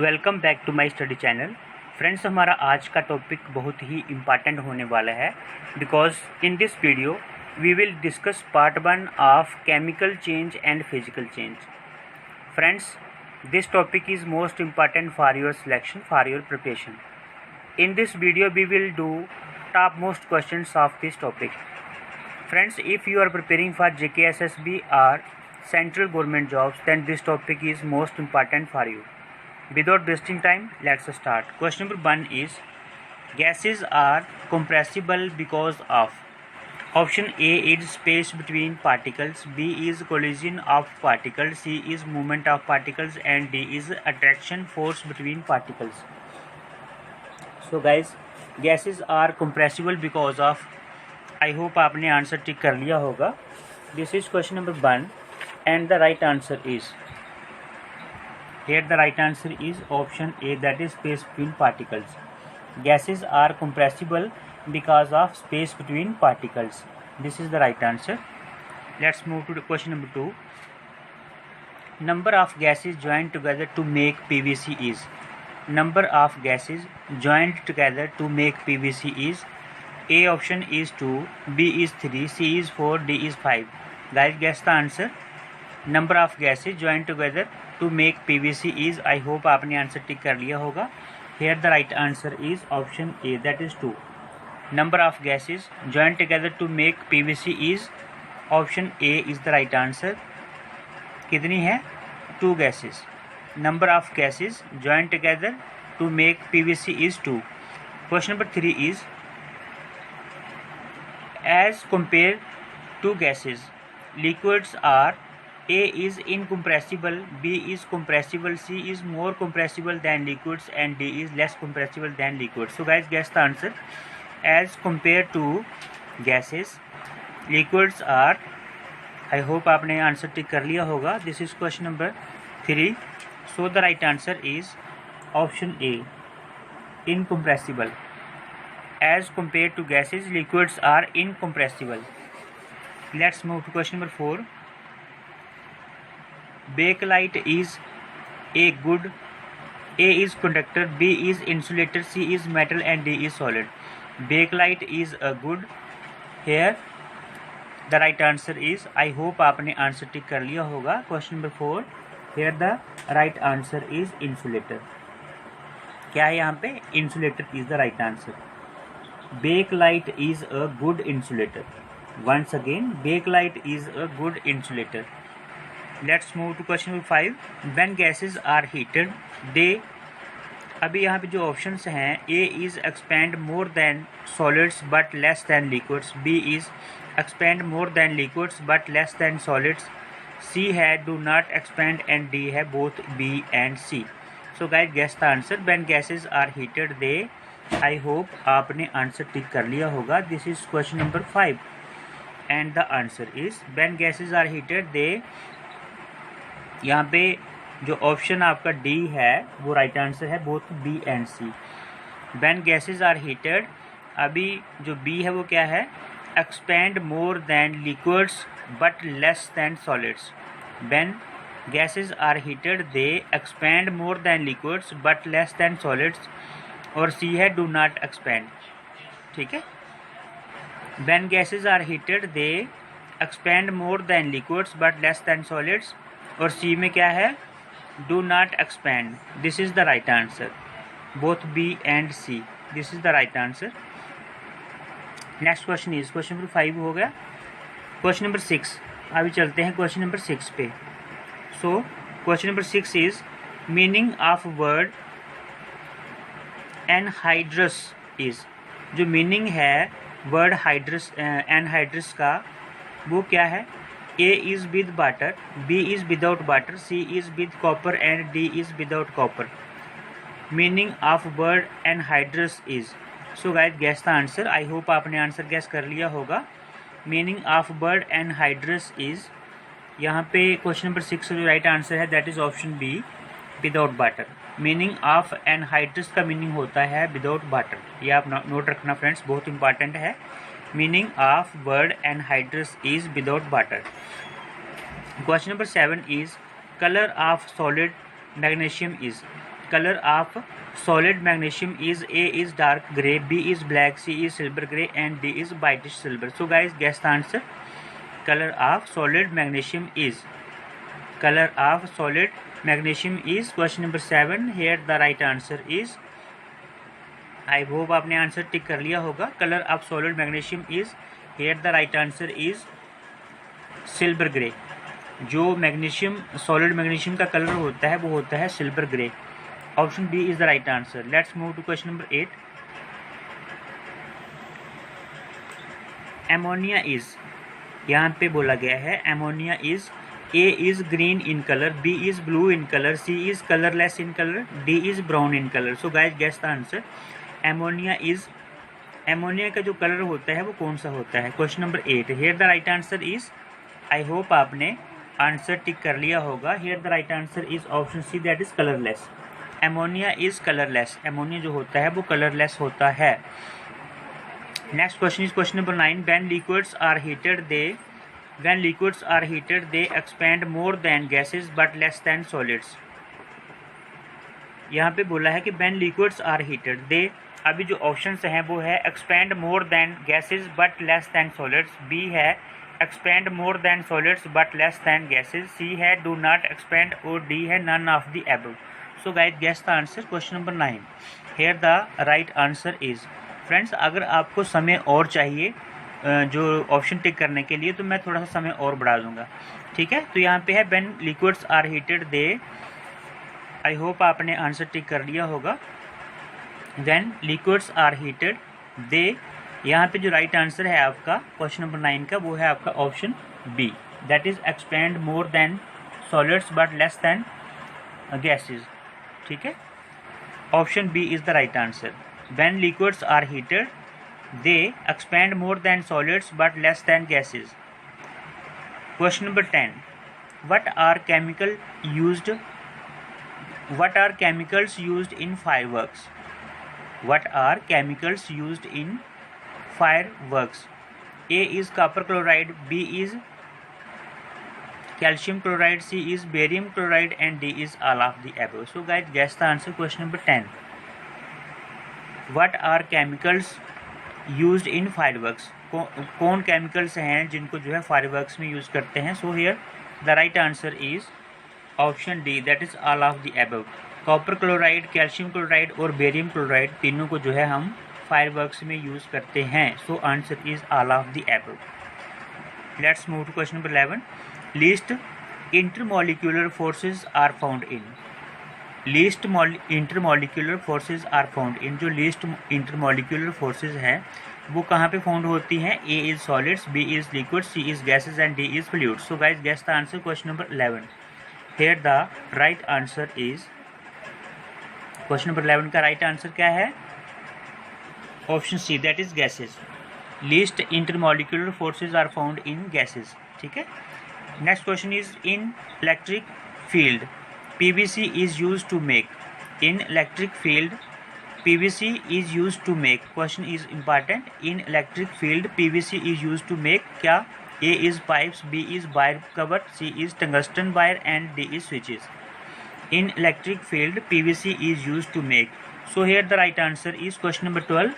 Welcome back to my study channel. Friends, हमारा आज का टॉपिक बहुत ही इम्पॉर्टेंट होने वाला है because in this video we will discuss part 1 of chemical change and physical change. Friends, this topic is most important for your selection, for your preparation. In this video we will do top most questions of this topic. Friends, if you are preparing for JKSSB or central government jobs, then this topic is most important for you. Without wasting time, let's start. Question number 1 is, gases are compressible because of. Option A is space between particles, B is collision of particles, C is movement of particles, and D is attraction force between particles. So guys, gases are compressible because of. I hope आपने answer tick कर लिया होगा. This is question number 1 and the right answer is, here the right answer is option A, that is space between particles. Gases are compressible because of space between particles. This is the right answer. Let's move to the question number 2. Number of gases joined together to make PVC is. Number of gases joined together to make PVC is, A option is 2, B is 3, C is 4, D is 5. Guys, guess the answer. Number of gases joined together to make PVC is, I hope आपने answer tick कर लिया होगा. Here the right answer is option A, that is 2. Number of gases joined together to make PVC is, option A is the right answer. कितनी है? 2 gases. Number of gases joined together to make PVC is 2. Question number 3 is, as compared to gases, liquids are, A is incompressible, B is compressible, C is more compressible than liquids, and D is less compressible than liquids. So guys, guess the answer. As compared to gases, liquids are, I hope आपने answer tick कर लिया होगा. This is question number 3. So the right answer is option A, incompressible. As compared to gases, liquids are incompressible. Let's move to question number 4. Bakelite is A is conductor, B is insulator, C is metal, and D is solid. Bakelite is a good. Here the right answer is, I hope आपने answer tick कर लिया होगा. Question number 4. Here the right answer is insulator. क्या है यहाँ पे? Insulator is the right answer. Bakelite is a good insulator. Once again, bakelite is a good insulator. Let's move to question number 5. When gases are heated, they, अभी यहाँ पे जो options हैं, A is expand more than solids but less than liquids, B is expand more than liquids but less than solids, C है do not expand, and D है both B and C. So guys, guess the answer. When gases are heated, they, I hope आपने answer tick कर लिया होगा. This is question number 5 and the answer is, when gases are heated, they, यहाँ पे जो option आपका D है वो राइट आंसर है, both B and C. When gases are heated, अभी जो B है वो क्या है? Expand more than liquids but less than solids. When gases are heated, they expand more than liquids but less than solids. और C है do not expand. ठीक है. When gases are heated, they expand more than liquids but less than solids. और C में क्या है? Do not expand. This is the right answer. Both B and C. This is the right answer. Next question is, question number 5 हो गया. Question number 6. अभी चलते हैं question number 6 पे. So question number 6 is, meaning of word anhydrous is. जो meaning है word hydrous, anhydrous का, वो क्या है? A is with water, B is without water, C is with copper, and D is without copper. Meaning of word anhydrous is. So guys, guess the answer. I hope आपने answer guess कर लिया होगा. Meaning of word anhydrous is, यहाँ पे question number 6 जो right answer है that is option B, without water. Meaning of anhydrous का meaning होता है विदाउट वाटर. ये आप नोट रखना फ्रेंड्स, बहुत इंपॉर्टेंट है. Meaning of word anhydrous is without water. Question number 7 is, colour of solid magnesium is. color of solid magnesium is A is dark gray, B is black, C is silver gray and D is whitish silver. So guys, guess the answer. Color of solid magnesium is question number 7. Here the right answer is, I hope आपने answer tick कर लिया होगा. Colour of solid magnesium is, here the right answer is silver grey. जो magnesium, solid magnesium का colour होता है वो होता है silver grey. Option B is the right answer. Let's move to question number 8. Ammonia is, यहाँ पे बोला गया है ammonia is, A is green in colour, B is blue in colour, C is colourless in colour, D is brown in colour. So guys guess the answer. Ammonia is, ammonia का जो colour होता है वो कौन सा होता है. Question number 8. Here the right answer is, I hope आपने आंसर टिक कर लिया होगा. Here the right answer is option C, that is colourless. Ammonia is colourless. Ammonia जो होता है वो कलरलेस होता है. Next question is question number 9. When liquids are heated they expand more than gases but less than solids. यहाँ पे बोला है कि व्हेन लिक्विड्स आर हीटेड दे, अभी जो ऑप्शंस हैं वो है expand more than gases but less than solids, B है expand more than solids but less than gases, C है डू नॉट एक्सपैंड और डी है none of the above. So guys guess the answer. Question number 9. Here the right answer is. Friends, अगर आपको समय और चाहिए जो ऑप्शन टिक करने के लिए, तो मैं थोड़ा सा समय और बढ़ा दूंगा. ठीक है, तो यहाँ पे है when liquids are heated they, I hope आपने आंसर टिक कर लिया होगा. When liquids are heated they, यहाँ पे जो राइट आंसर है आपका क्वेश्चन नंबर 9 का, वो है आपका option B, that is expand more than solids but less than gases. ठीक है, option B is the right answer. When liquids are heated they expand more than solids but less than gases. Question number 10. What are chemicals used in fireworks? What are chemicals used in fireworks? A is copper chloride, B is calcium chloride, C is barium chloride and D is all of the above. So guys, guess the answer. Question number 10. What are chemicals used in fireworks? कौन chemicals हैं जिनको जो है fireworks में use करते हैं. So here the right answer is option D, that is all of the above. Copper chloride, calcium chloride और barium chloride तीनों को जो है हम फायरवर्क्स में यूज़ करते हैं. So answer is all of the above. Let's move to question number 11. Least intermolecular forces are found in. Least intermolecular forces are found in. जो लीस्ट इंटरमॉलिक्यूलर फोर्सेज हैं वो कहाँ पे फाउंड होती हैं. A is solids, B is liquid, C is gases and D is fluid. So guys guess the answer. Question number 11. Here the right answer is, question number 11 का right answer क्या है. Option C, that is gases. Least intermolecular forces are found in gases. ठीक है. Next question is in electric field PVC is use to make. In electric field PVC is use to make. Question is important. In electric field PVC is use to make क्या. A is pipes, B is wire cover, C is tungsten wire and D is switches. In electric field, PVC is used to make. So here the right answer is question number 12.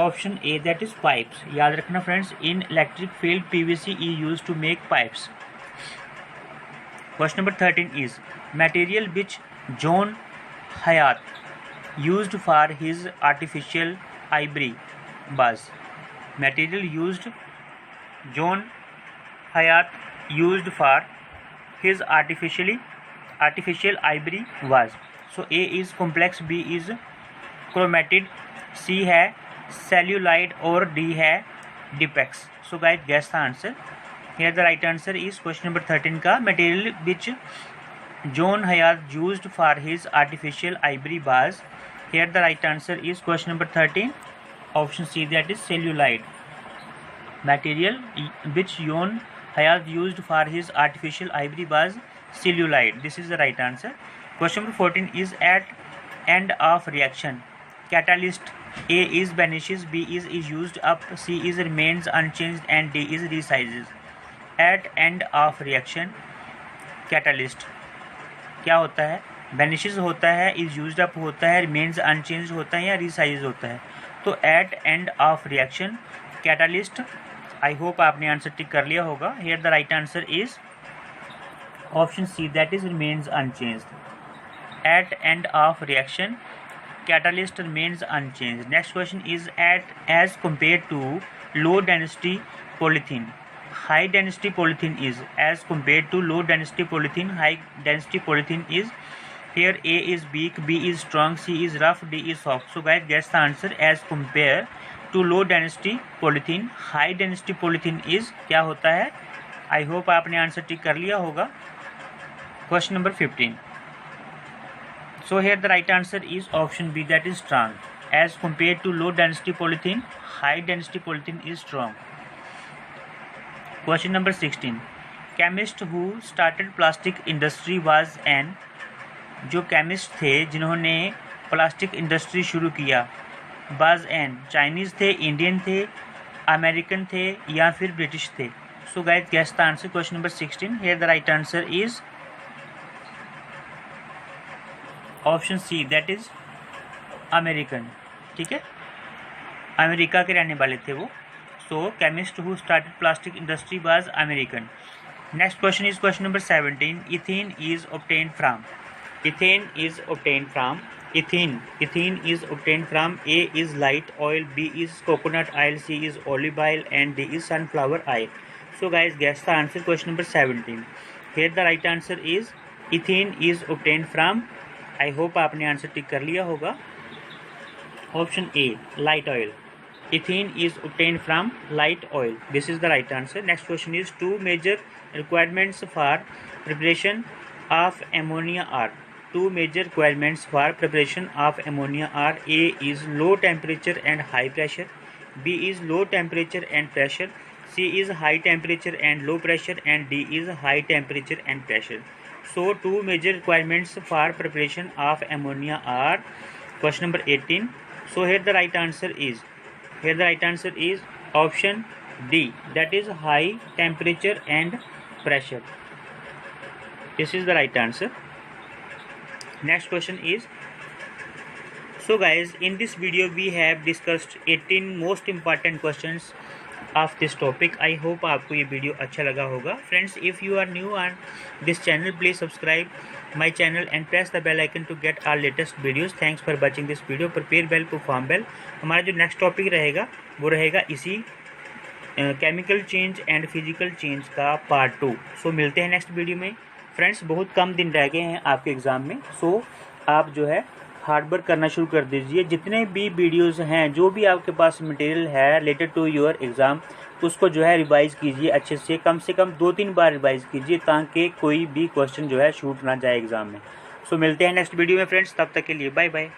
Option A, that is pipes. याद रखना friends, in electric field PVC is used to make pipes. Question number 13 is material which John Hyatt used for his artificial ivory was. Material used John Hyatt used for his artificial ivory was. So A is complex, B is chromatid, C है celluloid और D है Dipex. So guys guess the answer. Here the right answer is question number 13 का material which John Hyatt used for his artificial ivory was. Here the right answer is question number 13. Option C, that is celluloid. Material which John Hyatt used for his artificial ivory was celluloid. This is the right answer. Question number 14 is at end of reaction catalyst. A is vanishes, B is used up, C is remains unchanged and D is resizes. At end of reaction catalyst क्या होता है. Vanishes होता है, is used up होता है, remains unchange होता है या रिसाइज होता है। तो at end of reaction catalyst, I hope आपने आंसर टिक कर लिया होगा। Here the right answer is option C, that is remains unchanged. At end of reaction catalyst remains unchanged. Next question is as compared to low density polythene, high density polythene is, as compared to low density polythene, high density polythene is. Here A is weak, B is strong, C is rough, D is soft. So guys, guess the answer. As compare to low density polythene, high density polythene is क्या होता है? I hope आपने answer tick कर लिया होगा। Question number 15. So here the right answer is option B, that is strong. As compared to low density polythene, high density polythene is strong. Question number 16. Chemist who started plastic industry was an, जो chemist थे जिन्होंने plastic industry शुरू किया, was an, Chinese थे, Indian थे, American थे या फिर ब्रिटिश थे। So guys, guess the answer. Question number 16. Here the right answer is option C, that is American. ठीक है, अमेरिका के रहने वाले थे वो। So chemist who started plastic industry was American. Next question is question number 17. Ethane is obtained from, ethane is obtained from, ethane is obtained from, A is light oil, B is coconut oil, C is olive oil and D is sunflower oil. So guys, guess the answer. Question number 17. Here the right answer is ethane is obtained from, I hope आपने answer tick कर लिया होगा, option A, light oil. Ethane is obtained from light oil, this is the right answer. Next question is two major requirements for preparation of ammonia are, two major requirements for preparation of ammonia are. A is low temperature and high pressure, B is low temperature and pressure, C is high temperature and low pressure and D is high temperature and pressure. So two major requirements for preparation of ammonia are. Question number 18. So here the right answer is option D, that is high temperature and pressure. This is the right answer. Next question is, so guys, in this video we have discussed 18 most important questions of this topic. I hope आपको ये video अच्छा लगा होगा। Friends, if you are new on this channel, please subscribe my channel and press the bell icon to get our latest videos. Thanks for watching this video. Prepare well, perform well. हमारा जो next topic रहेगा वो रहेगा इसी chemical change and physical change का part 2। सो मिलते हैं next video में। फ्रेंड्स, बहुत कम दिन रह गए हैं आपके एग्ज़ाम में, सो आप जो है हार्ड वर्क करना शुरू कर दीजिए। जितने भी वीडियोस हैं, जो भी आपके पास मटेरियल है रिलेटेड टू योर एग्ज़ाम, उसको जो है रिवाइज़ कीजिए अच्छे से कम 2-3 बार रिवाइज़ कीजिए, ताकि कोई भी क्वेश्चन जो है छूट ना जाए एग्ज़ाम में। सो मिलते हैं नेक्स्ट वीडियो में फ्रेंड्स, तब तक के लिए बाय बाय।